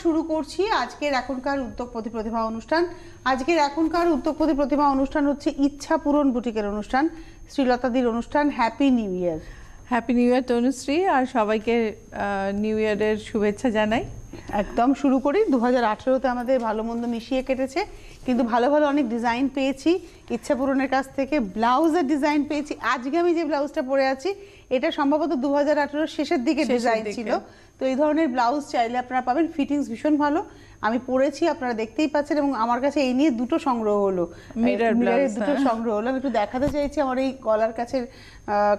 শুরু করছি আজকের এখনকার উদ্যোগপতি প্রতিভা অনুষ্ঠান। আজকের এখনকার উদ্যোগপতি প্রতিভা অনুষ্ঠান হচ্ছে ইচ্ছা পূরণ বুটিকের অনুষ্ঠান, শ্রীলতাদির অনুষ্ঠান। Happy new year. Happy new year Tanushree, আর সবাইকে নিউ ইয়ারের শুভেচ্ছা জানাই। একদম শুরু করি। 2018তে আমাদের ভালো মন্দ মিশিয়ে কেটেছে, কিন্তু ভালো ভালো অনেক ডিজাইন পেয়েছি ইচ্ছা পূরণের কাছ থেকে। ব্লাউজের ডিজাইন পেয়েছি। আজকে আমি যে ব্লাউজটা পরে আছি এটা সম্ভবত 2018 শেষের দিকে ডিজাইন ছিল। তো এই ধরনের ব্লাউজ চাইলে আপনারা পাবেন। ফিটিংস ভীষণ ভালো, আমি পরেছি, আপনারা দেখতেই পাচ্ছেন। এবং আমার কাছে এই নিয়ে দুটো সংগ্রহ হলো, মিররের দুটো সংগ্রহ হলো। আমি একটু দেখাতে চাইছি আমার এই গলার কাছের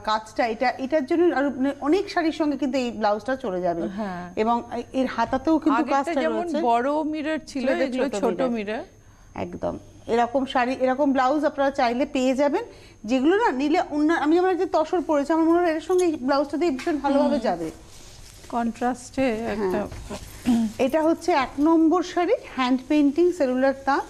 কাজটা। এটার জন্য আর অনেক শাড়ির সঙ্গে কিন্তু এই ব্লাউজটা চলে যাবে। এবং এর হাতাতেও কিন্তু কাজটা রয়েছে। বড় মিরর ছিল, এগুলো ছোট মিরর। একদম এরকম শাড়ি, এরকম ব্লাউজ আপনারা চাইলে পেয়ে যাবেন, যেগুলো না নিলে অন্য। আমি আমার যে তসর পরেছি, আমার মনে হয় এর সঙ্গে ব্লাউজটা দিয়ে ভীষণ ভালোভাবে যাবে, কন্ট্রাস্টে একটা। এটা হচ্ছে 1 নম্বর শাড়ি, হ্যান্ড পেইন্টিং, সেলুলার তাঁত।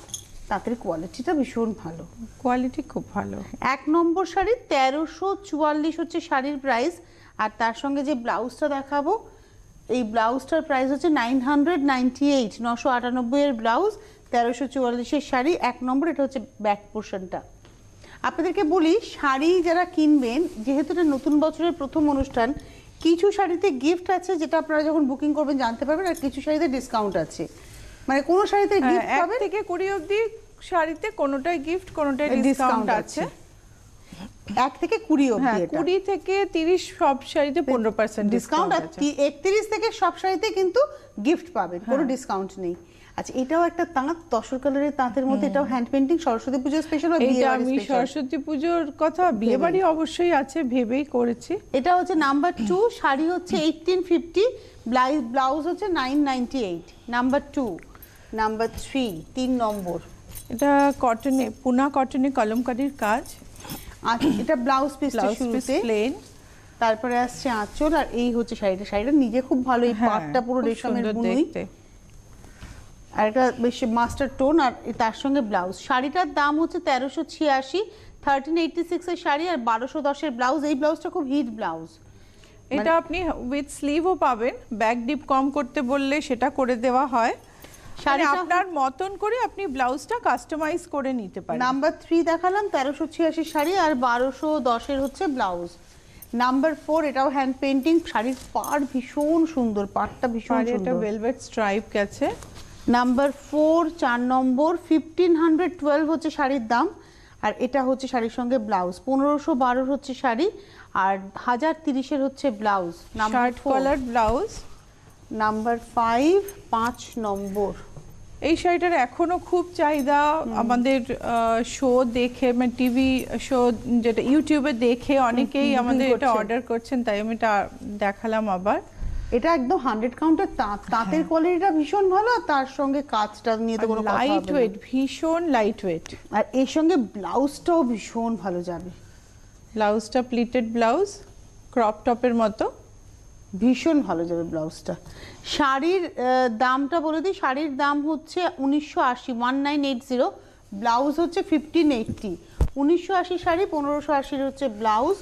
তাঁতের কোয়ালিটিটা ভীষণ ভালো, কোয়ালিটি খুব ভালো। 1 নম্বর শাড়ি 1344 হচ্ছে শাড়ির প্রাইস। আর তার সঙ্গে যে ব্লাউজটা দেখাবো, এই ব্লাউজটার প্রাইস হচ্ছে 998, 998 এর ব্লাউজ, 1344 শাড়ি, 1 নম্বর। এটা হচ্ছে ব্যাক পোর্শনটা। আপনাদেরকে বলি, শাড়ি যারা কিনবেন, যেহেতু এটা নতুন বছরের প্রথম অনুষ্ঠান, কিছু শাড়িতে গিফট আছে যেটা আপনারা যখন বুকিং করবেন জানতে পারবেন, আর কিছু শাড়িতে ডিসকাউন্ট আছে। মানে কোনো শাড়িতে গিফট পাবেন 1 থেকে 20 অবধি শাড়িতে কোনোটাই গিফট, কোনোটাই ডিসকাউন্ট আছে। 1 থেকে 20 অবধি, 20 থেকে 30 সব শাড়িতে 15% ডিসকাউন্ট। আর 31 থেকে সব শাড়িতে কিন্তু গিফট পাবেন, কোনো ডিসকাউন্ট নেই। আচ্ছা, এটাও একটা তাঁত, তসর কালারের তাঁতের মধ্যে, এটাও হ্যান্ড পেইন্টিং, সরস্বতী পুজো স্পেশাল। এটা আমি সরস্বতী পুজোর কথা, বিয়ে বাড়ি অবশ্যই আছে ভেবেই করেছি। এটা হচ্ছে নাম্বার 2, শাড়ি হচ্ছে 1850, ব্লাউজ হচ্ছে 998। নাম্বার 2, নাম্বার 3, 3 নম্বর। এটা কটনে, পুনা কটনে কলমকারীর কাজ। আচ্ছা, এটা ব্লাউজ পিসটা শুরুতে প্লেন, তারপরে আসছে আঁচল, আর এই হচ্ছে শাড়িটা। শাড়িটা নিজে খুব ভালো, এই পাটটা পুরো রেশমের বুনই, আর এটা বেশ মাস্টার টোন, আর তার সঙ্গে ব্লাউজ। শাড়িটার দাম হচ্ছে 1386, 1386 এর শাড়ি, আর 1210 এর ব্লাউজ। এই ব্লাউজটা খুব হিট ব্লাউজ। এটা আপনি উইথ স্লিভও পাবেন, ব্যাক ডিপ কম করতে বললে সেটা করে দেওয়া হয়। শাড়ি আপনার মতন করে আপনি ব্লাউজটা কাস্টমাইজ করে নিতে পারেন। নাম্বার 3 দেখালাম, 1386 শাড়ি, আর 1210 এর হচ্ছে ব্লাউজ। নাম্বার 4, এটাও হ্যান্ড পেইন্টিং, শাড়ির পাড় ভীষণ সুন্দর, পাড়টা ভীষণ সুন্দর, এটা ভেলভেট স্ট্রাইপ গেছে। নাম্বার 4, 4 নম্বর, 1512 হচ্ছে শাড়ির দাম, আর এটা হচ্ছে শাড়ির সঙ্গে ব্লাউজ। 1512 হচ্ছে শাড়ি, আর 1030 এর হচ্ছে blouse. Shirt collar blouse. Number 5, 5 নম্বর। এই শাড়িটার এখনো খুব চাহিদা। আমাদের শো দেখে, মানে টিভি শো যেটা ইউটিউবে দেখে অনেকেই আমাদের এটা অর্ডার করছেন, তাই আমি এটা দেখালাম আবার। এটা একদম 100 কাউন্টের তাঁত, তাঁতের কোয়ালিটিটা ভীষণ ভালো, আর তার সঙ্গে কাজটা নিয়ে তো কোনো কথা হবে না। লাইট ওয়েট, ভীষণ লাইট ওয়েট, আর এর সঙ্গে ব্লাউজটাও ভীষণ ভালো যাবে। ব্লাউজটা প্লিটেড ব্লাউজ, ক্রপ টপের মতো, ভীষণ ভালো যাবে ব্লাউজটা। শাড়ির দামটা বলে দিই, শাড়ির দাম হচ্ছে 1980, 1980, ব্লাউজ হচ্ছে 1580। 1980 শাড়ি, 1580 হচ্ছে ব্লাউজ।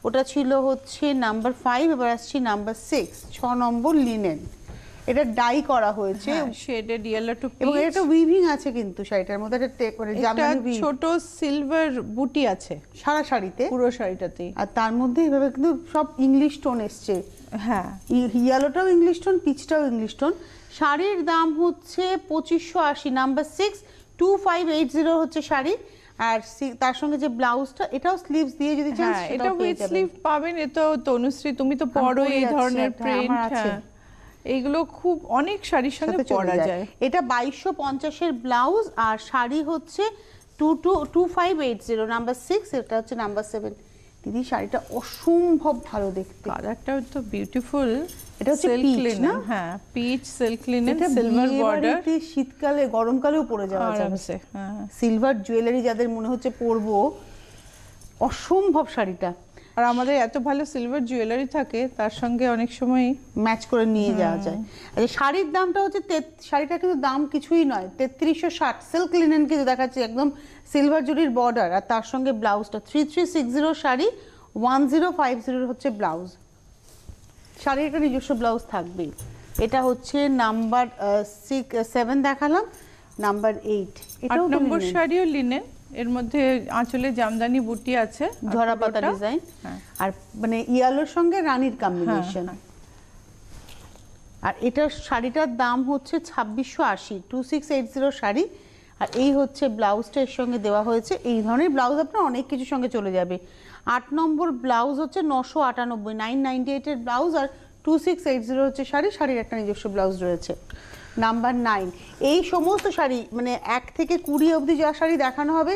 ওটা ছিল হচ্ছে নাম্বার 5। এবার আসছি নাম্বার 6, 6 নম্বর, লিনেন। এটা ডাই করা হয়েছে, শেডেড ইয়েলো টু পিচ, এবং এটা উইভিং আছে কিন্তু শাড়িটার মধ্যে। একটা ছোট সিলভার বুটি আছে সারা শাড়িতে, পুরো শাড়িটাতেই। আর তার মধ্যে এভাবে কিন্তু সব ইংলিশ টোন এসছে। হ্যাঁ, ইয়েলোটাও ইংলিশ টোন, পিচটাও ইংলিশ টোন। শাড়ির দাম হচ্ছে 2580, নাম্বার 6, 2580 হচ্ছে শাড়ি। আর তার সঙ্গে যে ব্লাউজটা, এটাও স্লিভস দিয়ে যদি চান এটা উইথ স্লিভ পাবেন। এটা তনুশ্রী তুমি তো পরো এই ধরনের প্রিন্ট, এইগুলো খুব অনেক শাড়ির সঙ্গে পরা যায়। এটা 2250 এর ব্লাউজ, আর শাড়ি হচ্ছে 2580, নাম্বার 6। এটা হচ্ছে নাম্বার 7। দিদি, শাড়িটা অসম্ভব ভালো দেখতে, কালারটাও তো বিউটিফুল। এটা হচ্ছে পিচ না? হ্যাঁ, peach silk linen, silver border. শীতকালে, গরমকালেও পরে যাওয়া যাবে। সিলভার জুয়েলারি যাদের মনে হচ্ছে পরবো, অসম্ভব শাড়িটা। আর আমাদের এত ভালো সিলভার জুয়েলারি থাকে, তার সঙ্গে অনেক সময় ম্যাচ করে নিয়ে যাওয়া যায়। আচ্ছা, শাড়ির দামটা হচ্ছে, শাড়িটা কিন্তু দাম কিছুই নয়, 3360। সিল্ক লিনেন কিন্তু দেখাচ্ছে, একদম সিলভার জুরির বর্ডার, আর তার সঙ্গে ব্লাউজটা 3360 শাড়ি, 1050 হচ্ছে ব্লাউজ। শাড়ির একটা নিজস্ব ব্লাউজ থাকবেই। এটা হচ্ছে নাম্বার 7 দেখালাম, নাম্বার 8 8 নম্বর শাড়িও লিনেন, এর মধ্যে আঁচলে জামদানি বুটি আছে, ঝরা পাতা ডিজাইন, আর মানে ইয়েলোর সঙ্গে রানীর কম্বিনেশন। আর এটার শাড়িটার দাম হচ্ছে 2680, 2680 শাড়ি। আর এই হচ্ছে ব্লাউজটা এর সঙ্গে দেওয়া হয়েছে। এই ধরনের ব্লাউজ আপনার অনেক কিছুর সঙ্গে চলে যাবে। 8 নম্বর ব্লাউজ হচ্ছে 998, 998 এর ব্লাউজ, আর 2680 হচ্ছে শাড়ি। শাড়ির একটা নিজস্ব ব্লাউজ রয়েছে। নাম্বার 9, এই সমস্ত শাড়ি মানে 1 থেকে 20 অবধি যা শাড়ি দেখানো হবে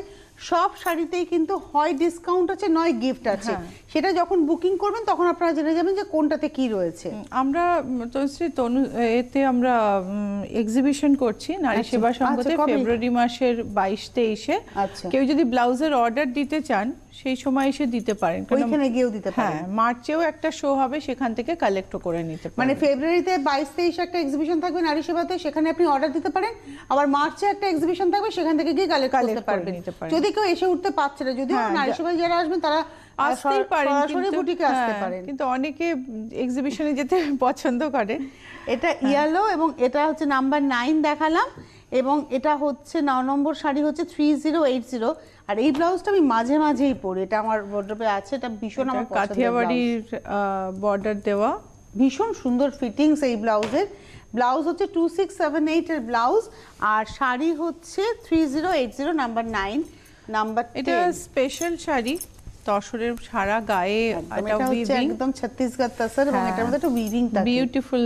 সব শাড়িতেই কিন্তু হয় ডিসকাউন্ট আছে নয় গিফট আছে। সেটা যখন বুকিং করবেন তখন আপনারা জেনে যাবেন যে কোনটাতে কি রয়েছে। আমরা এতে আমরা এক্সিবিশন করছি নারী সেবা সংঘতে ফেব্রুয়ারি মাসের 22-23-এ। কেউ যদি ব্লাউজের অর্ডার দিতে চান সেই সময় এসে দিতে পারেন, ওইখানে গিয়েও দিতে পারেন। হ্যাঁ, মার্চেও একটা শো হবে, সেখান থেকে কালেক্টও করে নিতে পারেন। মানে ফেব্রুয়ারিতে 22-23 একটা এক্সিবিশন থাকবে নারী সেবাতে, সেখানে আপনি অর্ডার দিতে পারেন। আবার মার্চে একটা এক্সিবিশন থাকবে, সেখান থেকে গিয়ে কালেক্ট করতে পারবেন। যদি কেউ এসে উঠতে পারছে না, যদিও নারী সেবায় যারা আসবেন তারা আসতেই পারেন, সরাসরি বুটিকে আসতে পারেন, কিন্তু অনেকে এক্সিবিশনে যেতে পছন্দ করে। এটা ইয়েলো এবং এটা হচ্ছে নাম্বার 9 দেখালাম, এবং এটা হচ্ছে 9 নম্বর শাড়ি হচ্ছে 3080। আর এই ব্লাউজটা আমি মাঝে মাঝেই পরি, এটা আমার ওয়ার্ড্রোবে আছে। এটা ভীষণ আমার পছন্দের কাথিয়াবাড়ির বর্ডার দেওয়া, ভীষণ সুন্দর ফিটিংস এই ব্লাউজের। ব্লাউজ হচ্ছে 2678 এর ব্লাউজ, আর শাড়ি হচ্ছে 3080, নাম্বার 9। নাম্বার 10, এটা স্পেশাল শাড়ি, তসরের সারা গায়ে এটা হচ্ছে একদম ছত্তিশগড় তসর, এবং এটার মধ্যে একটা উইভিং থাকে, বিউটিফুল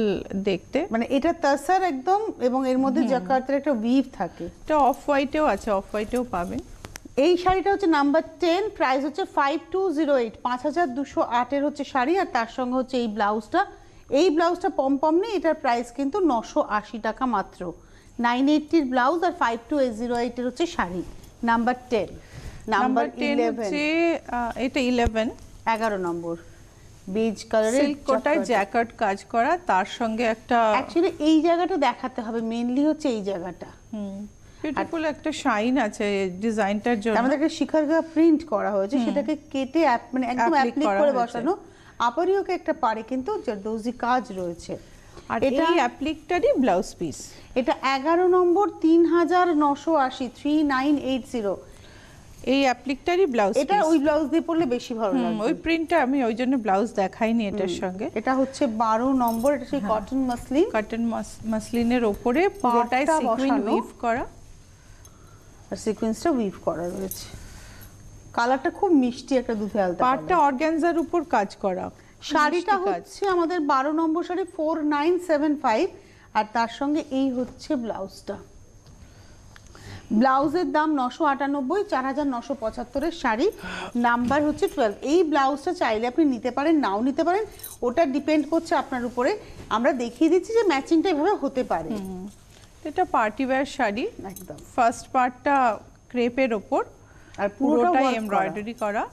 দেখতে। মানে এটা তসর একদম, এবং এর মধ্যে জাকার্তের একটা উইভ থাকে। এটা অফ হোয়াইটেও আছে, অফ হোয়াইটেও পাবেন। এই শাড়িটা হচ্ছে নাম্বার 10, প্রাইস হচ্ছে 5208, 5208 এর হচ্ছে শাড়ি। আর তার সঙ্গে হচ্ছে এই ব্লাউজটা। এই ব্লাউজটা পম নেই, এটার প্রাইস কিন্তু 980 টাকা মাত্র। 980 এর ব্লাউজ আর 52808 এর হচ্ছে শাড়ি। নাম্বার 10, নাম্বার 11 এটা 11 নম্বর বেজ কালারের কোটায় জ্যাকেট কাজ করা, তার সঙ্গে একটা অ্যাকচুয়ালি এই জায়গাটা দেখাতে হবে, মেইনলি হচ্ছে এই জায়গাটা। বিউটিফুল একটা শাইন আছে ডিজাইনটার জন্য। আমাদের একটা শিখারগা প্রিন্ট করা হয়েছে, সেটাকে কেটে মানে একদম অ্যাপ্লিক করে বসানো। আপরিওকে একটা পারে কিন্তু জরদোজি কাজ রয়েছে। আর এই অ্যাপ্লিকটারই ব্লাউজ পিস। এটা 11 নম্বর 3980, 3980। এই অ্যাপ্লিকটারই ব্লাউজ, এটা ওই ব্লাউজ দিয়ে পরলে বেশি ভালো লাগবে। ওই প্রিন্টটা আমি ওই জন্য ব্লাউজ দেখাইনি এটার সঙ্গে। এটা হচ্ছে 12 নম্বর, এটা সেই কটন মাসলিন, কটন মাসলিনের উপরে পুরোটাই সিকুয়েন্স উইভ করা, আর সিকোয়েন্সটা উইভ করা রয়েছে। কালারটা খুব মিষ্টি, একটা দুধে আলতা। পাটটা অর্গানজার উপর কাজ করা। শাড়িটা হচ্ছে আমাদের 12 নম্বর শাড়ি 4975, আর তার সঙ্গে এই হচ্ছে ব্লাউজটা। ব্লাউজের দাম 998, 4975 এর শাড়ি। নাম্বার হচ্ছে 12। এই ব্লাউজটা চাইলে আপনি নিতে পারেন, নাও নিতে পারেন, ওটা ডিপেন্ড করছে আপনার উপরে। আমরা দেখিয়ে দিচ্ছি যে ম্যাচিংটা এভাবে হতে পারে। এটা পার্টি ওয়্যার শাড়ি একদম। ফার্স্ট পার্টটা ক্রেপের ওপর, আর পুরোটাই এমব্রয়ডারি করা।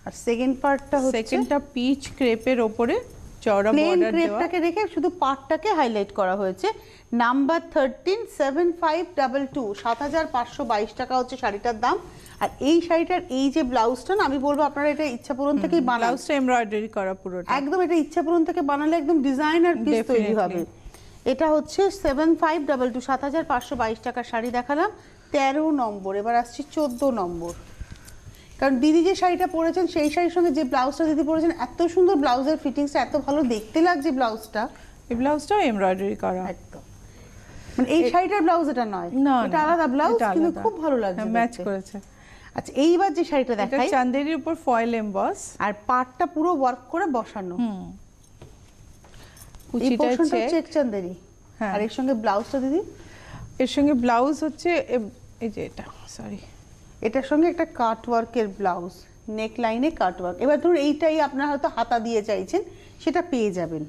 আর সেকেন্ড পার্টটা হচ্ছে, সেকেন্ডটা পিচ ক্রেপের ওপরে চওড়া প্লেন বর্ডার দেওয়া। ক্রেপটাকে রেখে শুধু পার্টটাকে হাইলাইট করা হয়েছে। নাম্বার 13, 7522, 7522 টাকা হচ্ছে শাড়িটার দাম। আর এই শাড়িটার এই যে ব্লাউজটা না, আমি বলবো আপনারা এটা ইচ্ছা পূরণ থেকেই বানান। ব্লাউজটা এমব্রয়ডারি করা পুরোটা, একদম এটা ইচ্ছা পূরণ থেকে বানালে একদম ডিজাইনার পিস তৈরি হবে। এটা হচ্ছে 7522, 7522 টাকা শাড়ি দেখালাম। 13 নম্বর, এবার আসছি 14 নম্বর। কারণ দিদি যে শাড়িটা পরেছেন সেই শাড়ির সঙ্গে যে ব্লাউজটা দিদি পরেছেন, এত সুন্দর ব্লাউজের ফিটিংসটা, এত ভালো দেখতে লাগছে ব্লাউজটা। এই ব্লাউজটাও এমব্রয়ডারি করা একদম, মানে এই শাড়িটার ব্লাউজ এটা নয়, এটা আলাদা ব্লাউজ, কিন্তু খুব ভালো লাগছে, ম্যাচ করেছে। আচ্ছা, এইবার যে শাড়িটা দেখাই, এটা চান্দেরির উপর ফয়েল এমবস, আর পাটটা পুরো ওয়ার্ক করে বসানো। এই কুচিটা পোরশনটা চেক চান্দেরি। আর এর সঙ্গে ব্লাউজটা দিদি, এর সঙ্গে ব্লাউজ হচ্ছে এই যে এটা, সরি, এটার সঙ্গে একটা কাট ওয়ার্কের ব্লাউজ, নেক লাইনে কাট ওয়ার্ক। এবার ধরুন এইটাই আপনার হয়তো হাতা দিয়ে চাইছেন, সেটা পেয়ে যাবেন।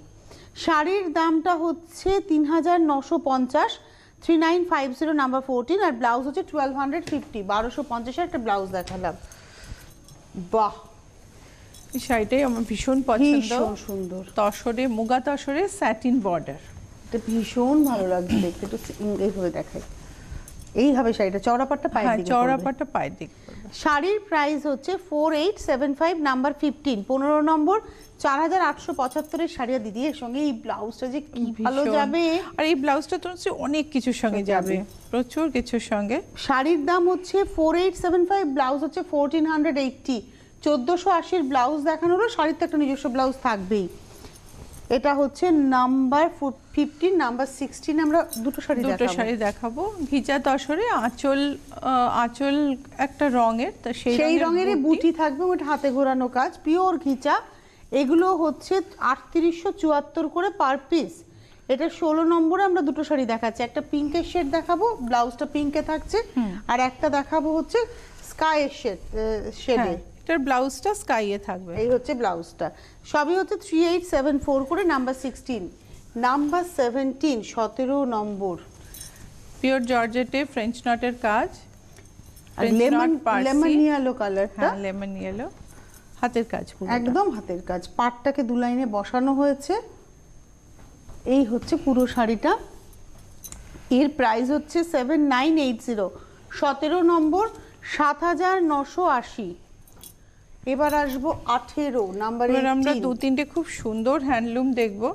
শাড়ির দামটা হচ্ছে 3950, 3950, নাম্বার 14। আর ব্লাউজ হচ্ছে 1250, 1250 একটা ব্লাউজ দেখালাম। বাহ, এই শাড়িটাই আমার ভীষণ পছন্দ, ভীষণ সুন্দর। তসরে, মুগা তসরে স্যাটিন বর্ডার, এটা ভীষণ ভালো লাগছে দেখতে। একটু এইভাবে দেখাই, এইভাবে শাড়িটা চওড়া পাটটা পায়ের হ্যাঁ, দিকে চওড়া পড়বে। পাটটা পায়ের দিকে পড়বে। শাড়ির প্রাইস হচ্ছে 4875 নাম্বার 15 15 নম্বর 4875 এর শাড়ি। আর দিদি এর সঙ্গে এই ব্লাউজটা যে কি ভালো ভীষণ। যাবে। আর এই ব্লাউজটা তো হচ্ছে অনেক কিছুর সঙ্গে যাবে, প্রচুর কিছুর সঙ্গে। শাড়ির দাম হচ্ছে 4875, ব্লাউজ হচ্ছে 1480। 1480 ব্লাউজ দেখানো হলো, শাড়ির তো একটা নিজস্ব ব্লাউজ থাকবেই। এটা হচ্ছে নাম্বার 15 নাম্বার 16 আমরা দুটো শাড়ি দেখাবো। ঘিচা তসরে আঁচল একটা রঙের, তো সেই রঙের বুটি থাকবে, ওটা হাতে ঘোরানো কাজ, পিওর ঘিচা। এগুলো হচ্ছে 3874 করে পার পিস। এটা 16 নম্বরে আমরা দুটো শাড়ি দেখাচ্ছি, একটা পিঙ্কের শেড দেখাবো, ব্লাউজটা পিঙ্কে থাকছে, আর একটা দেখাবো হচ্ছে স্কাইয়ের শেডে। এটার ব্লাউজটা স্কাইয়ে থাকবে। এই হচ্ছে ব্লাউজটা, সবই হচ্ছে 3874 করে নাম্বার 16। নাম্বার 17 17 নম্বর পিওর জর্জেটে ফ্রেঞ্চ নটের কাজ, লেমন ইয়েলো কালারটা, লেমন ইয়েলো, হাতের কাজ পুরোটা। একদম হাতের কাজ, পাটটাকে দু লাইনে বসানো হয়েছে। এই হচ্ছে পুরো শাড়িটা। এর প্রাইস হচ্ছে 7980, 17 নম্বর 7980। এবার আসবো 18 নাম্বার। এবার আমরা দু তিনটে খুব সুন্দর হ্যান্ডলুম দেখবো।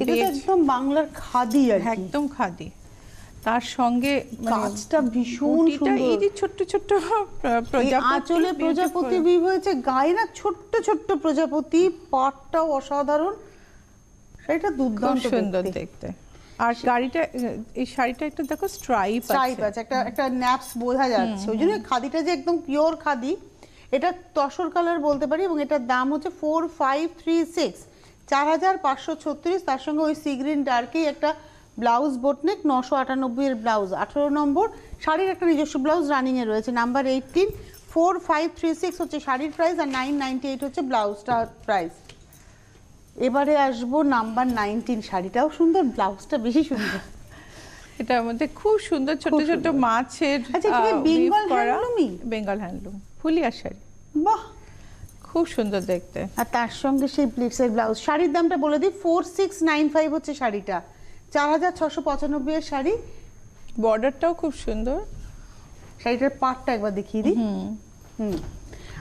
এটা তো একদম বাংলার খাদি আর কি, একদম খাদি, তার সঙ্গে কাজটা ভীষণ সুন্দর। এই যে ছোট্ট ছোট্ট আঁচলে প্রজাপতি বিভ হয়েছে, গায়ে না ছোট্ট ছোট্ট প্রজাপতি, পাটটাও অসাধারণ, সেটা দুর্দান্ত সুন্দর দেখতে। আর এই শাড়িটা একটা দেখো স্ট্রাইপ আছে, একটা ন্যাপস বোঝা যাচ্ছে, ওই জন্য খাদিটা যে একদম পিওর খাদি। এটা তসর কালার বলতে পারি, এবং এটার দাম হচ্ছে 4536, 4536। তার সঙ্গে ওই সি গ্রিন ডার্কেই একটা ব্লাউজ বোটনেক, 998 এর ব্লাউজ। 18 নম্বর শাড়ির একটা নিজস্ব ব্লাউজ রানিং এ রয়েছে। নাম্বার 18 4536 হচ্ছে শাড়ির প্রাইস, আর 998 হচ্ছে ব্লাউজটার প্রাইস। এবারে আসবো নাম্বার 19, শাড়িটাও সুন্দর, ব্লাউজটা বেশি সুন্দর। এটার মধ্যে খুব সুন্দর ছোট ছোট মাছের, বেঙ্গল হ্যান্ডলুম ফুলিয়া শাড়ি, বাহ খুব সুন্দর দেখতে। আর তার সঙ্গে সেই প্লিটসের ব্লাউজ। শাড়ির দামটা বলে দিই, 4695 হচ্ছে শাড়িটা, 4695 এর শাড়ি। বর্ডারটাও খুব সুন্দর, শাড়িটার পাটটা একবার দেখিয়ে দিই।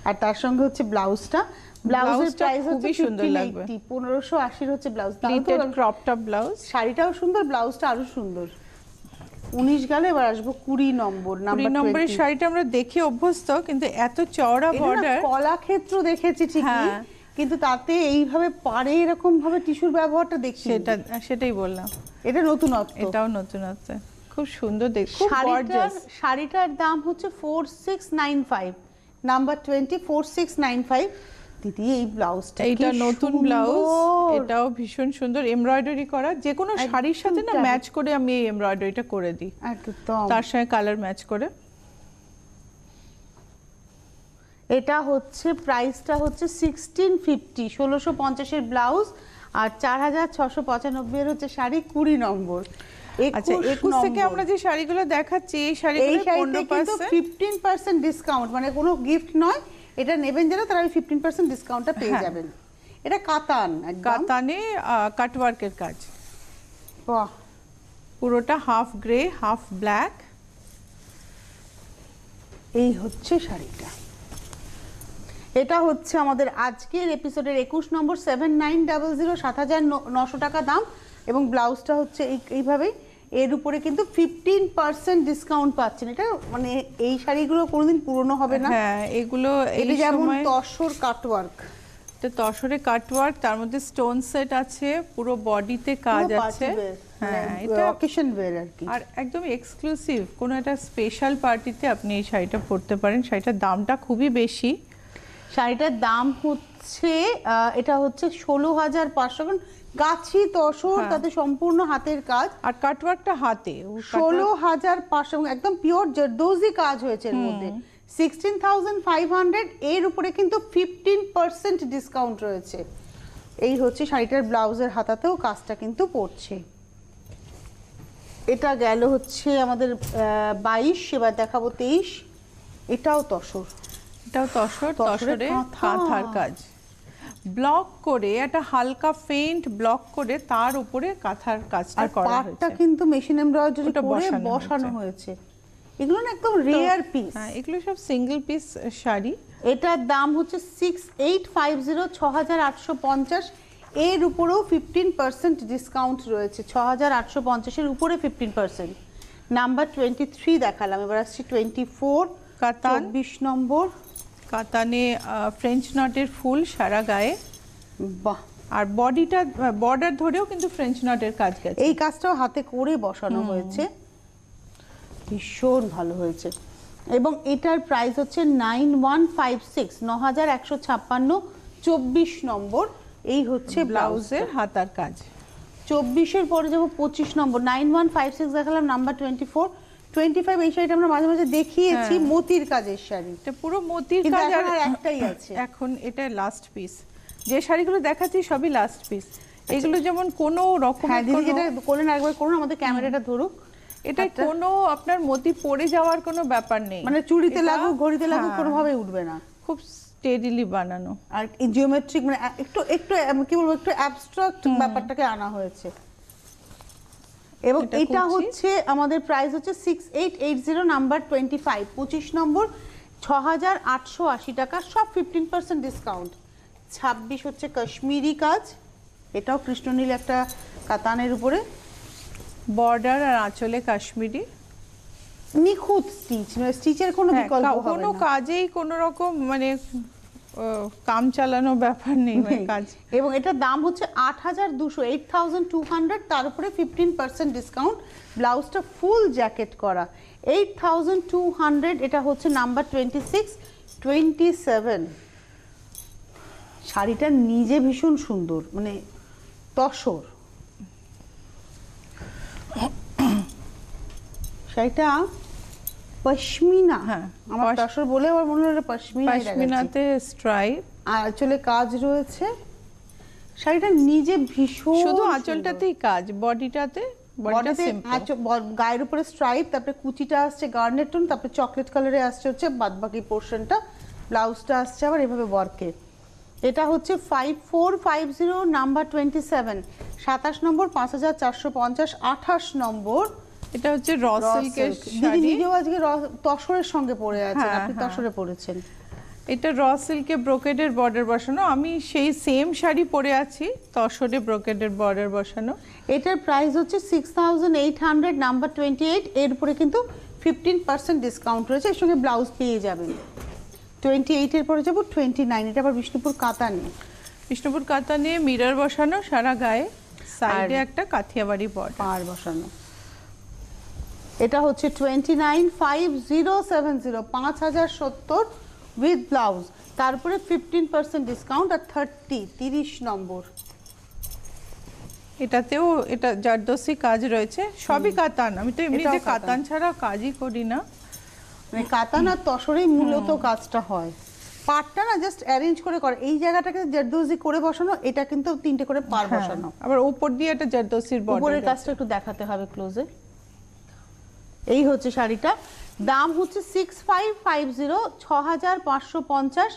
আর তার সঙ্গে হচ্ছে ব্লাউজটা, ব্লাউজের প্রাইস হচ্ছে সুন্দর লাগবে, 1580 হচ্ছে blouse. Pleated crop top blouse. শাড়িটাও সুন্দর, ব্লাউজটা আরো সুন্দর। 19 গেল, এবার আসবো 20 নম্বর। 20 নম্বরের শাড়িটা আমরা দেখে অভ্যস্ত, কিন্তু এত চওড়া বর্ডার। কলাক্ষেত্র দেখেছি ঠিকই, কিন্তু তাতে এইভাবে পাড়ে এরকম ভাবে টিস্যুর ব্যবহারটা দেখি, সেটাই বললাম, এটা নতুনত্ব। এটাও নতুনত্ব, খুব সুন্দর দেখতে, খুব গর্জিয়াস। শাড়িটার দাম হচ্ছে 4695, নাম্বার 20 4695। দিদি এই ব্লাউজটা, এইটা নতুন ব্লাউজ, এটাও ভীষণ সুন্দর, এমব্রয়ডারি করা। যে কোনো শাড়ির সাথে না ম্যাচ করে আমি এই এমব্রয়ডারিটা করে দিই, একদম তার সঙ্গে কালার ম্যাচ করে। এটা হচ্ছে প্রাইসটা হচ্ছে 1650, 1650 এর ব্লাউজ, আর 4695 এর হচ্ছে শাড়ি। 20 নম্বর। আচ্ছা, 21 থেকে আমরা যে শাড়িগুলো দেখাচ্ছি, এই শাড়িগুলো 15% ডিসকাউন্ট, মানে কোনো গিফট নয়, এটা নেবেন যারা তারা 15% ডিসকাউন্টটা পেয়ে যাবেন। এটা কাতান, কাতানে কাটওয়ার্কের কাজ, বাহ, পুরোটা হাফ গ্রে হাফ ব্ল্যাক। এই হচ্ছে শাড়িটা। এটা হচ্ছে আমাদের আজকের এপিসোডের 21 নম্বর, 7900, 7900 টাকা দাম, এবং ব্লাউজটা হচ্ছে এইভাবেই। এর উপরে কিন্তু 15% ডিসকাউন্ট পাচ্ছেন। এটা মানে এই শাড়িগুলো কোনোদিন পুরনো হবে না। হ্যাঁ, এগুলো এই যেমন তসর কাটওয়ার্ক, এটা তসরে কাটওয়ার্ক, তার মধ্যে স্টোন সেট আছে, পুরো বডিতে কাজ আছে। হ্যাঁ, এটা অকেশন ওয়্যার আর কি, আর একদম এক্সক্লুসিভ কোনো একটা স্পেশাল পার্টিতে আপনি এই শাড়িটা পরতে পারেন। শাড়িটার দামটা খুবই বেশি। শাড়িটার দাম হচ্ছে এটা হচ্ছে 16500, গাছি তসর, তাতে সম্পূর্ণ হাতের কাজ, আর কাটওয়ার্কটা হাতে। 16500, একদম পিওর জর্দোজি কাজ হয়েছে এর মধ্যে। 16500, এর উপরে কিন্তু 15% ডিসকাউন্ট রয়েছে। এই হচ্ছে শাড়িটার ব্লাউজের হাতাতেও কাজটা কিন্তু পড়ছে। এটা গেল হচ্ছে আমাদের 22, এবার দেখাবো 23। এটাও তসর, এটাও তসরে কাঁথার কাজ, ব্লক করে একটা হালকা ফেইন্ট ব্লক করে তার উপরে কাঁথার কাজটা আর করা পাটটা হয়েছে। কিন্তু মেশিন এমব্রয়ডারি ওটা করে বসানো বসানো হয়েছে। হয়েছে। এগুলো না একদম রেয়ার পিস। হ্যাঁ, এগুলো সব সিঙ্গেল পিস শাড়ি। এটার দাম হচ্ছে 6850, 6850। এর উপরেও 15% ডিসকাউন্ট রয়েছে। 6850-এর উপরে 15%। নাম্বার 23 দেখালাম, এবার আসছি 24 কাতান। 24 নম্বর। কাতানে ফ্রেঞ্চ নটের ফুল সারা গায়ে, বাহ, আর বডিটা বর্ডার ধরেও কিন্তু ফ্রেঞ্চ নটের কাজ গেছে। এই কাজটাও হাতে করে বসানো হয়েছে, ভীষণ ভালো হয়েছে। এবং এটার প্রাইস হচ্ছে 9156, 9156, 24 নম্বর। এই হচ্ছে ব্লাউজের ব্লাউজের। হাতার কাজ। 24-এর পরে যাবো 25 নম্বর। 9156 দেখালাম, নাম্বার 24 25। এই শাড়িটা আমরা মাঝে মাঝে দেখিয়েছি, হ্যাঁ। মতির কাজের শাড়ি, এটা পুরো মতির কিন্তু কাজ। এখন আর একটাই আছে। এখন এটা লাস্ট পিস। যে শাড়িগুলো দেখাচ্ছি সবই লাস্ট পিস। এগুলো যেমন কোনো রকম, হ্যাঁ দিদি যেটা করলেন একবার করুন, আমাদের ক্যামেরাটা ধরুক। এটা কোনো আপনার মতি পড়ে যাওয়ার কোনো ব্যাপার নেই, মানে চুড়িতে এটা- লাগুক, ঘড়িতে লাগুক, হ্যাঁ, কোনোভাবে উঠবে না। খুব স্টেডিলি বানানো। আর এই জিওমেট্রিক মানে একটু একটু কি বলবো, একটু অ্যাবস্ট্রাক্ট ব্যাপারটাকে আনা হয়েছে। এবং এটা এটা কুচি। হচ্ছে আমাদের প্রাইস হচ্ছে 6880, নাম্বার 25, 25 নম্বর, 6880 টাকা, সব 15% ডিসকাউন্ট। 26 হচ্ছে কাশ্মীরি কাজ, এটাও কৃষ্ণনীল একটা কাতানের উপরে, বর্ডার আর আঁচলে কাশ্মীরি। নিখুঁত স্টিচ, মানে স্টিচের কোনো হ্যাঁ, বিকল্প হবে কোনো না। কাজেই কোনো রকম মানে কাম চালানো ব্যাপার নেই, মানে কাজ। এবং এটার দাম হচ্ছে 8200, 8200, তার উপরে 15% ডিসকাউন্ট। ব্লাউজটা ফুল জ্যাকেট করা, 8200। এটা হচ্ছে নাম্বার 26, 27। শাড়িটা নিজে ভীষণ সুন্দর, মানে তসর শাড়িটা, পশমিনা। হ্যাঁ, আমার তসর বলে আবার মনে হলো পশমিনা। পশমিনাতে স্ট্রাইপ, আর আঁচলে কাজ রয়েছে। শাড়িটা নিজে ভীষণ শুধু সুন্দর। আঁচলটাতেই কাজ, বডিটা বডিতে সিম্পল। গায়ের উপরে স্ট্রাইপ, তারপরে কুচিটা আসছে গার্নেট টোন, তারপরে চকলেট কালারে আসছে হচ্ছে বাদবাকি পোর্শনটা। ব্লাউজটা আসছে আবার এভাবে ওয়ার্কে। এটা হচ্ছে 5450, নাম্বার 27, 27 নম্বর, 5450, 28 নম্বর। এটা হচ্ছে র সিল্কের দিদি শাড়ি। নিজেও আজকে তসরের সঙ্গে পরে আছেন, হ্যাঁ, আপনি হ্যাঁ। তসরে পরেছেন। এটা র সিল্কে ব্রোকেডের বর্ডার বসানো। আমি সেই সেম শাড়ি পরে আছি, তসরে ব্রোকেডের বর্ডার বসানো। এটার প্রাইস হচ্ছে 6800, নাম্বার 28। এর উপরে কিন্তু 15% ডিসকাউন্ট রয়েছে, এর সঙ্গে ব্লাউজ পেয়ে যাবেন। 28 এর পরে যাবো 29। এটা আবার বিষ্ণুপুর কাতানে। বিষ্ণুপুর কাতানে মিরর বসানো সারা গায়ে, সাইডে আর একটা কাথিয়াবাড়ি বর্ডার। পাড় বসানো। এটা হচ্ছে 295070, 5070 উইথ ব্লাউজ, তারপরে 15% ডিসকাউন্ট। আর 30 নম্বর। এটাতেও এটা জারদোসি কাজ রয়েছে, সবই কাতান। আমি তো এমনিতে এটাও কাতান। কাতান ছাড়া কাজই করি না। মানে কাতান আর তসরেই মূলত কাজটা হয়। পাড়টা না জাস্ট অ্যারেঞ্জ করে করে, এই জায়গাটাকে জারদোজি করে বসানো, এটা কিন্তু 3টে করে পাড় হ্যাঁ, বসানো। আবার উপর দিয়ে একটা জারদোসির উপরের বর্ডার। কাজটা একটু দেখাতে হবে ক্লোজে। এই হচ্ছে শাড়িটা, দাম হচ্ছে 6550, 6550।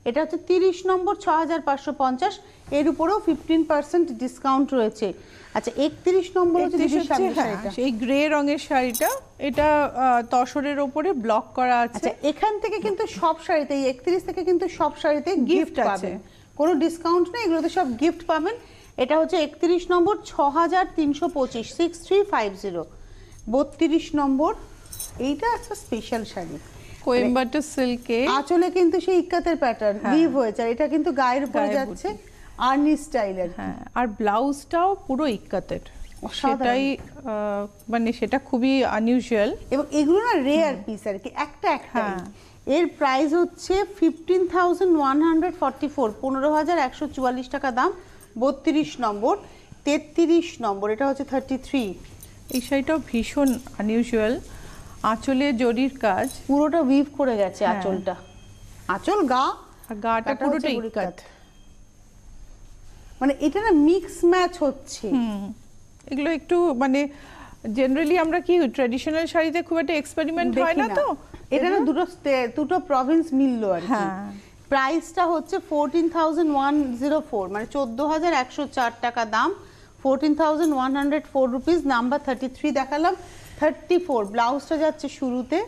এটা হচ্ছে 30 নম্বর, 6550। এর উপরেও 15% ডিসকাউন্ট রয়েছে। আচ্ছা, 31 নম্বর হচ্ছে দিদির সামনের শাড়িটা। এই গ্রে রঙের শাড়িটা, এটা তসরের ওপরে ব্লক করা আছে। আচ্ছা, এখান থেকে কিন্তু সব শাড়িতে, এই 31 থেকে কিন্তু সব শাড়িতে গিফট আছে। পাবেন, কোনো ডিসকাউন্ট নেই, এগুলোতে সব গিফট পাবেন। এটা হচ্ছে 31 নম্বর, 6325, 6350। 32 নম্বর, এইটা একটা স্পেশাল শাড়ি, কোয়েম্বাটুর সিল্কে। আঁচলে কিন্তু সেই ইক্কাতের প্যাটার্ন উইভ হয়েছে, আর এটা কিন্তু গায়ের উপরে গায়ে যাচ্ছে আর্নি স্টাইলের। হ্যাঁ, আর ব্লাউজটাও পুরো ইক্কাতের, অসাধারণ। সেটাই মানে সেটা খুবই আনইউজুয়াল। এবং এগুলো না রেয়ার পিস আর কি, একটা একটা। হ্যাঁ। এর প্রাইস হচ্ছে 15,144, 15,144 টাকা দাম। 32 নম্বর, 33 নম্বর, এটা হচ্ছে 33। এই শাড়িটাও ভীষণ আনইউজুয়াল, আঁচলে জরির কাজ, পুরোটা উইভ করে গেছে হ্যাঁ। আঁচলটা, আঁচল গা, আর গাটা গাটা পুরোটা হচ্ছে ইক্কাত। মানে এটা না মিক্স ম্যাচ হচ্ছে। এগুলো একটু মানে জেনারেলি আমরা কি ট্র্যাডিশনাল শাড়িতে খুব একটা এক্সপেরিমেন্ট হয় দেখি না না। তো, এটা না দুটো প্রভিন্স মিললো আর কি। হ্যাঁ। প্রাইসটা হচ্ছে 14,104, মানে 14,104 টাকা দাম, 14,104 রুপিস। নাম্বার 33 দেখালাম, 34 ব্লাউজটা যাচ্ছে শুরুতে,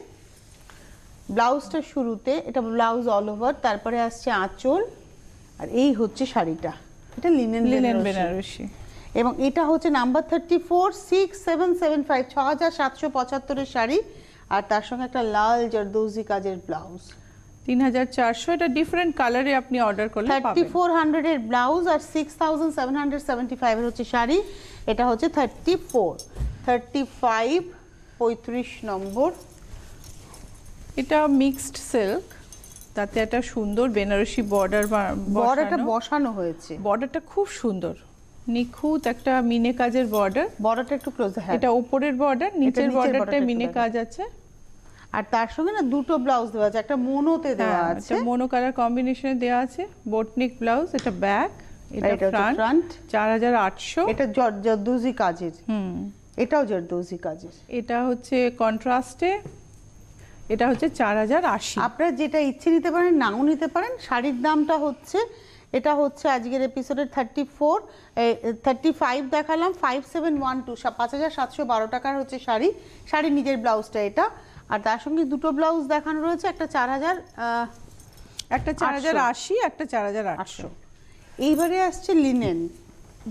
ব্লাউজটা শুরুতে, এটা ব্লাউজ অল ওভার, তারপরে আসছে আঁচল, আর এই হচ্ছে শাড়িটা, এটা লিনেন বেনারসি। এবং এটা হচ্ছে নাম্বার 34, 6775, 6,775 শাড়ি, আর তার সঙ্গে একটা লাল জারদৌজি কাজের ব্লাউজ, 3,400। এটা ডিফারেন্ট কালারে আপনি অর্ডার করলে পাবেন। 3400 এর ব্লাউজ আর 6,775 এর হচ্ছে শাড়ি। এটা হচ্ছে 34, 35, 35 নম্বর। এটা মিক্সড সিল্ক, তাতে একটা সুন্দর বেনারসি বর্ডারটা বসানো হয়েছে, বর্ডারটা খুব সুন্দর, নিখুঁত একটা মিনে কাজের বর্ডার। বর্ডারটা একটু ক্লোজ, হ্যাঁ এটা উপরের বর্ডার, নিচের বর্ডারটা মিনে কাজ আছে। আর তার সঙ্গে না দুটো ব্লাউজ দেওয়া আছে, একটা মোনোতে দেওয়া আছে, এটা মোনো কালার কম্বিনেশনে দেওয়া আছে, বোটনিক ব্লাউজ, এটা ব্যাক, এটা ফ্রন্ট, 4,800। এটা জারদৌজি কাজের, এটাও জারদৌজি কাজের। এটা হচ্ছে কন্ট্রাস্টে, এটা হচ্ছে 4,080। আপনারা যেটা ইচ্ছে নিতে পারেন, নাও নিতে পারেন। শাড়ির দামটা হচ্ছে, এটা হচ্ছে আজকের এপিসোডের 34, 35 দেখালাম, 5712, 5,712 টাকার হচ্ছে শাড়ি। শাড়ির নিজের ব্লাউজটা এটা, আর তার সঙ্গে দুটো ব্লাউজ দেখানো রয়েছে, একটা 4,000, একটা 4,080, একটা 4,800। এইবারে আসছে লিনেন,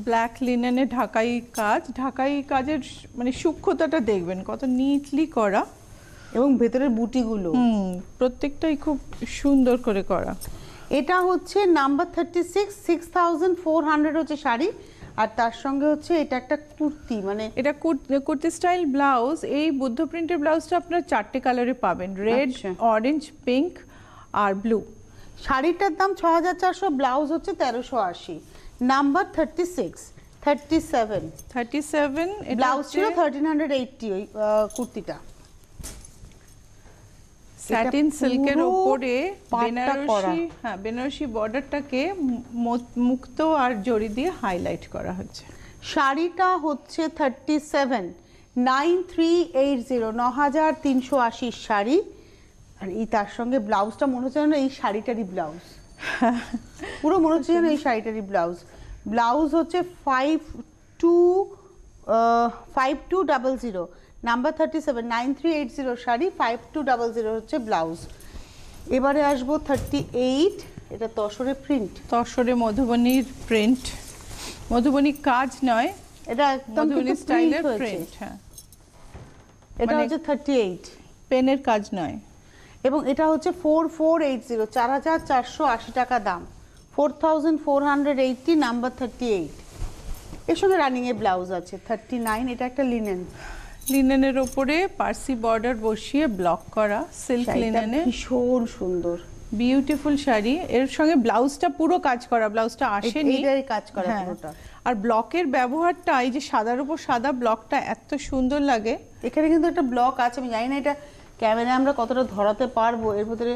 ব্ল্যাক লিনেনে ঢাকাই কাজ, ঢাকাই কাজের মানে সূক্ষ্মতাটা দেখবেন কত নিটলি করা, এবং ভেতরের বুটিগুলো প্রত্যেকটাই খুব সুন্দর করে করা। এটা হচ্ছে নাম্বার 36, 6,400 হচ্ছে শাড়ি, আর তার সঙ্গে হচ্ছে এটা একটা কুর্তি, মানে এটা কুর্তি স্টাইল ব্লাউজ। এই বুদ্ধ প্রিন্টের ব্লাউজটা আপনারা 4টে কালারে পাবেন, রেড, অরেঞ্জ, পিঙ্ক আর ব্লু। শাড়িটার দাম 6,400, ব্লাউজ হচ্ছে 1,380। নাম্বার 36, 37, ব্লাউজ ছিল 1,380, ওই কুর্তিটা স্যাটিন সিল্কের উপরে বেনারসি, হ্যাঁ বেনারসি বর্ডারটাকে মুক্ত আর জরি দিয়ে হাইলাইট করা হচ্ছে। শাড়িটা হচ্ছে 37, 9380, 9,380 শাড়ি। আর এই তার সঙ্গে ব্লাউজটা মনে হচ্ছে যেন এই শাড়িটারই ব্লাউজ, পুরো মনে হচ্ছে যেন এই শাড়িটারই ব্লাউজ। ব্লাউজ হচ্ছে 5200, নাম্বার 37, 9380 শাড়ি, 5200 হচ্ছে ব্লাউজ। এবারে আসবো 38, এটা তসরে প্রিন্ট, তসরে মধুবনীর প্রিন্ট, মধুবনী কাজ নয়, এটা একদম মধুবনী স্টাইলের প্রিন্ট। হ্যাঁ, এটা হচ্ছে 38, পেনের কাজ নয়। এবং এটা হচ্ছে 4480, 4,480 টাকা দাম, 4,480, নাম্বার 38। এর সঙ্গে রানিং এর ব্লাউজ আছে 39। এটা একটা লিনেন, লিনেনের উপরে পার্সি বর্ডার বসিয়ে ব্লক করা সিল্ক লিনেনে, ভীষণ সুন্দর বিউটিফুল শাড়ি। এর সঙ্গে ব্লাউজটা পুরো কাজ করা, ব্লাউজটা আসেনি, এটাই কাজ করা পুরোটা। আর ব্লকের ব্যবহারটা, এই যে সাদার উপর সাদা ব্লকটা এত সুন্দর লাগে। এখানে কিন্তু একটা ব্লক আছে, আমি জানি না এটা ক্যামেরায় আমরা কতটা ধরাতে পারবো, এর ভিতরে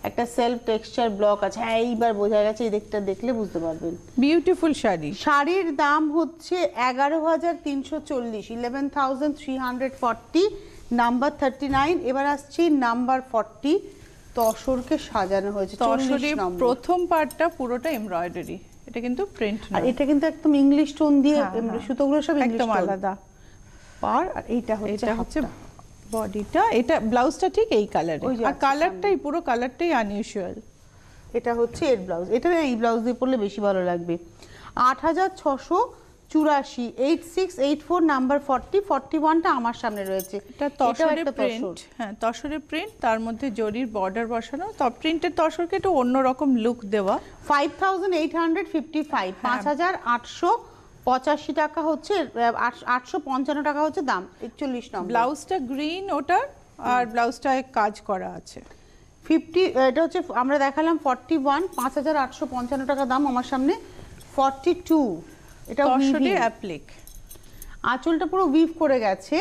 একটা সেলফ টেক্সচার ব্লক আছে। হ্যাঁ, এইবার বোঝা গেছে, এই দিকটা দেখলে বুঝতে পারবেন। বিউটিফুল শাড়ি। শাড়ির দাম হচ্ছে 11,340, 11,340, নাম্বার 39। এবার আসছি নাম্বার 40, তসরকে সাজানো হয়েছে, তসরে প্রথম পার্টটা পুরোটা এমব্রয়ডারি, এটা কিন্তু প্রিন্ট না। আর এটা কিন্তু একদম ইংলিশ টোন দিয়ে, সুতোগুলো সব একদম আলাদা পার। আর এইটা হচ্ছে বডিটা, এটা ব্লাউজটা ঠিক এই কালারে, আর কালারটাই পুরো কালারটাই আনইউজুয়াল। এটা হচ্ছে এর ব্লাউজ, এটা এই ব্লাউজ দিয়ে পরলে বেশি ভালো লাগবে। 8,684, 8684, নাম্বার 40, 41টা আমার সামনে রয়েছে। এটা তসরে প্রিন্ট, হ্যাঁ তসরে প্রিন্ট, তার মধ্যে জরির বর্ডার বসানো, তো প্রিন্টের তসরকে একটু অন্যরকম লুক দেওয়া। 5,855, 5,885 টাকা হচ্ছে, 855 টাকা হচ্ছে দাম, 41 নম্বর। ব্লাউজটা গ্রিন ওটার, আর ব্লাউজটায় কাজ করা আছে। 50, এটা হচ্ছে আমরা দেখালাম 41, 5,855 টাকা দাম আমার সামনে। 42, এটা তসরে অ্যাপ্লিক, আঁচলটা পুরো উইভ করে গেছে,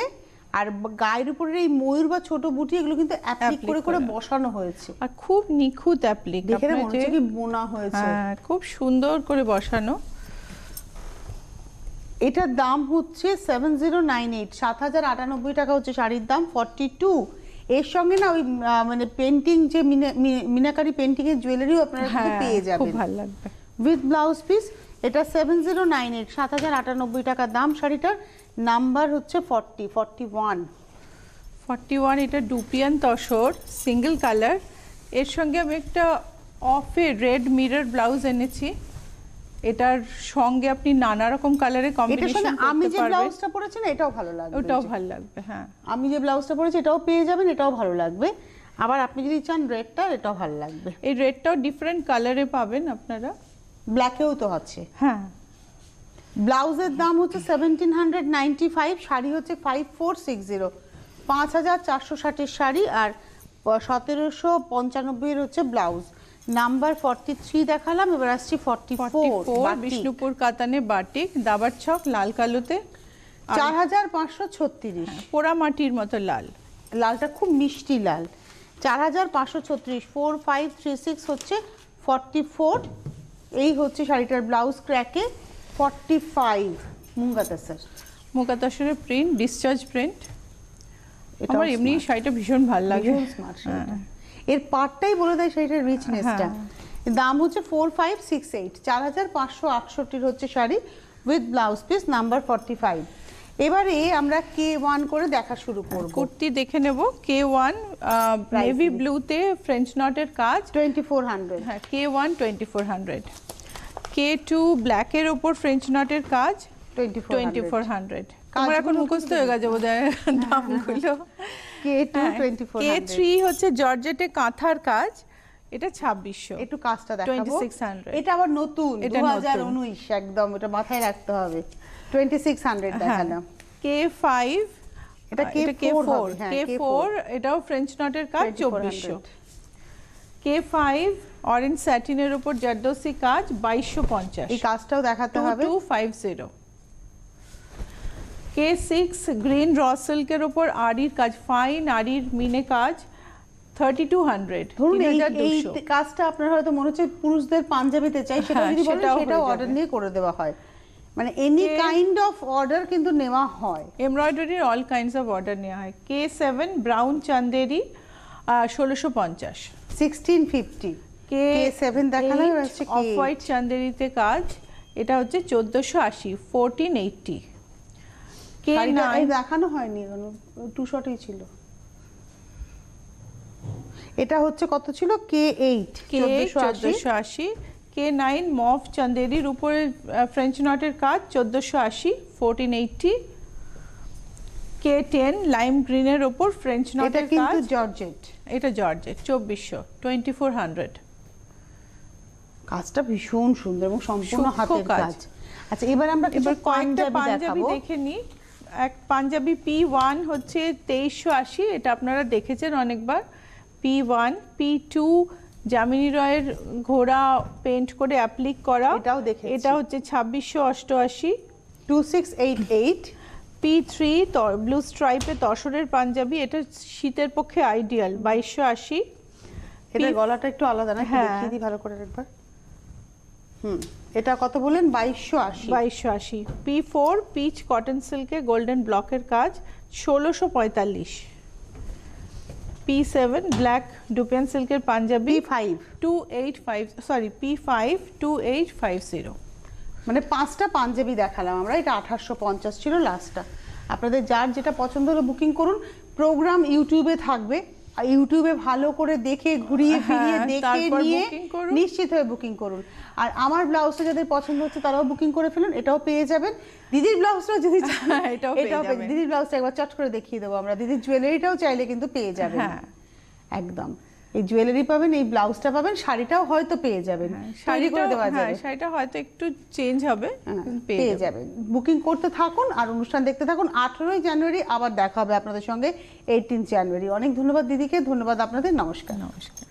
আর গায়ের উপরে এই ময়ূর বা ছোট বুটি এগুলো কিন্তু অ্যাপ্লিক করে করে বসানো হয়েছে, আর খুব নিখুঁত অ্যাপ্লিক, দেখে মনে হচ্ছে কি বোনা হয়েছে। হ্যাঁ, খুব সুন্দর করে বসানো। এটার দাম হচ্ছে 7098, 7,098 টাকা হচ্ছে শাড়ির দাম। 42, এর সঙ্গে না ওই মানে পেন্টিং যে মিনাকারি পেন্টিং এর জুয়েলারিও আপনারা কিন্তু পেয়ে যাবেন, খুব ভালো লাগবে। With blouse piece. এটা 7098, 7098 টাকা দাম শাড়িটার। নাম্বার হচ্ছে 41। এটা ডুপিয়ান তসর সিঙ্গেল কালার, এর সঙ্গে আমি একটা অফে রেড মিরর ব্লাউজ এনেছি। এটার সঙ্গে আপনি নানা রকম কালারের কম্বিনেশন করতে পারবেন। আমি যে ব্লাউজটা পরেছি না এটাও ভালো লাগবে, ওটাও ভালো লাগবে। হ্যাঁ, আমি যে ব্লাউজটা পরেছি এটাও পেয়ে যাবেন, এটাও ভালো লাগবে। আবার আপনি যদি চান রেডটা, এটাও ভালো লাগবে। এই রেডটাও ডিফারেন্ট কালারে পাবেন আপনারা, ব্ল্যাকেও তো আছে। হ্যাঁ। ব্লাউজের দাম হচ্ছে 1795, শাড়ি হচ্ছে 5460, 5460 এর শাড়ি আর 1795 এর হচ্ছে ব্লাউজ। নাম্বার 43 দেখালাম, এবার আসছি 44 বিষ্ণুপুর কাতানে বাটিক, দাবার ছক, লাল কালোতে, 4536, পোড়া মাটির মতো লাল, লালটা খুব মিষ্টি লাল। 4536, 4536 হচ্ছে 44। এই হচ্ছে শাড়িটার ব্লাউজ ক্র্যাকে 45 মুকাতাসরের প্রিন্ট, ডিসচার্জ প্রিন্ট। আমার এমনি শাড়িটা ভীষণ ভালো লাগে। এর পার্টটাই বলে দেয় শাড়িটার রিচনেসটা। দাম হচ্ছে 4568, 4568 হচ্ছে sari with blouse piece. Number 45। এবারে আমরা K1 করে দেখা শুরু করব। কুর্তি দেখে নেব। K1 নেভি ব্লুতে ফ্রেঞ্চ নটের কাজ, 2400। হ্যাঁ, K1 2400। K2 ব্ল্যাকের উপর ফ্রেঞ্চ নটের কাজ, 2400। আমার এখন মুখস্থ হয়ে গেছে বোধহয় দামগুলো। K2 2400। K3 হচ্ছে জর্জেটে কাঁথার কাজ, এটা 2600। একটু কাজটা দেখাবো, 2600। এটা আবার নতুন, 2019 একদম, এটা মাথায় রাখতে হবে। 2600 দেখালাম। K5 এটা K4, K4 এটাও ফ্রেঞ্চ নটের কাজ, 2400। K5 অরেঞ্জ স্যাটিনের উপর জারদোসি কাজ, 2250। এই কাজটাও দেখাতে হবে, 2250। K6 গ্রিন র সিল্কের উপর আরির কাজ, ফাইন আরির মিনে কাজ, 3200। ধরুন এই কাজটা আপনার হয়তো মনে হচ্ছে পুরুষদের পাঞ্জাবিতে চাই, সেটা যদি বলেন সেটাও অর্ডার নিয়ে করে দেওয়া হয়। মানে এনি কাইন্ড অফ অর্ডার কিন্তু নেওয়া হয়। এমব্রয়ডারির অল কাইন্ডস অফ অর্ডার নেওয়া হয়। K7 brown Chanderi, 1650। 1650। K7 দেখালাম, হচ্ছে অফ হোয়াইট চান্দেরিতে কাজ, এটা হচ্ছে 1480, 1480। K9 দেখানো হয়নি, টু শটই ছিল। এটা হচ্ছে কত ছিল? K8 1480। K9 মফ চান্দেরির উপরে ফ্রেঞ্চ নটের কাজ, 1480, 1480। K10 লাইম গ্রিনের উপর ফ্রেঞ্চ নটের কাজ, এটা কিন্তু জর্জেট, এটা জর্জেট, 2400, 2400। কাজটা ভীষণ সুন্দর এবং সম্পূর্ণ হাতের কাজ। আচ্ছা, এবার আমরা কয়েকটা পাঞ্জাবি দেখে নিই। এক পাঞ্জাবি P1 হচ্ছে 2380, এটা আপনারা দেখেছেন অনেকবার। P1, P2 জামিনী রয়ের ঘোড়া পেন্ট করে অ্যাপ্লিক করা, এটাও দেখেছি, এটা হচ্ছে 2688। 2688। P3 ব্লু স্ট্রাইপে তসরের পাঞ্জাবি, এটা শীতের পক্ষে আইডিয়াল, 2280। এটার গলাটা একটু আলাদা না, দেখিয়ে দিই ভালো করে একবার। এটা কত বলেন? 2280। 2280। P4 পিচ কটন সিল্কে গোল্ডেন ব্লকের কাজ, 1645। P7 ব্ল্যাক ডুপিয়ান সিল্কের পাঞ্জাবি, P5 2850। মানে 5টা পাঞ্জাবি দেখালাম আমরা, এটা 1850 ছিল লাস্টটা। আপনাদের যার যেটা পছন্দ হলো বুকিং করুন। প্রোগ্রাম ইউটিউবে থাকবে, আর ইউটিউবে ভালো করে দেখে ঘুরিয়ে ফিরিয়ে দেখে নিয়ে নিশ্চিত হয়ে বুকিং করুন। আর আমার ব্লাউজটা যাদের পছন্দ হচ্ছে তারাও বুকিং করে ফেলুন, এটাও পেয়ে যাবেন। দিদির ব্লাউজটা যদি এটাও দিদির ব্লাউজটা একবার চট করে দেখিয়ে দেবো আমরা। দিদির জুয়েলারিটাও চাইলে কিন্তু পেয়ে যাবেন। একদম, এই জুয়েলারি পাবেন, এই ব্লাউজটা পাবেন, শাড়িটাও হয়তো পেয়ে যাবেন, তৈরি করে দেওয়া যাবে। শাড়িটা হয়তো একটু চেঞ্জ হবে, পেয়ে যাবেন। বুকিং করতে থাকুন আর অনুষ্ঠান দেখতে থাকুন। 18ই জানুয়ারি আবার দেখা হবে আপনাদের সঙ্গে 18 জানুয়ারি। অনেক ধন্যবাদ দিদিকে, ধন্যবাদ আপনাদের। নমস্কার। নমস্কার।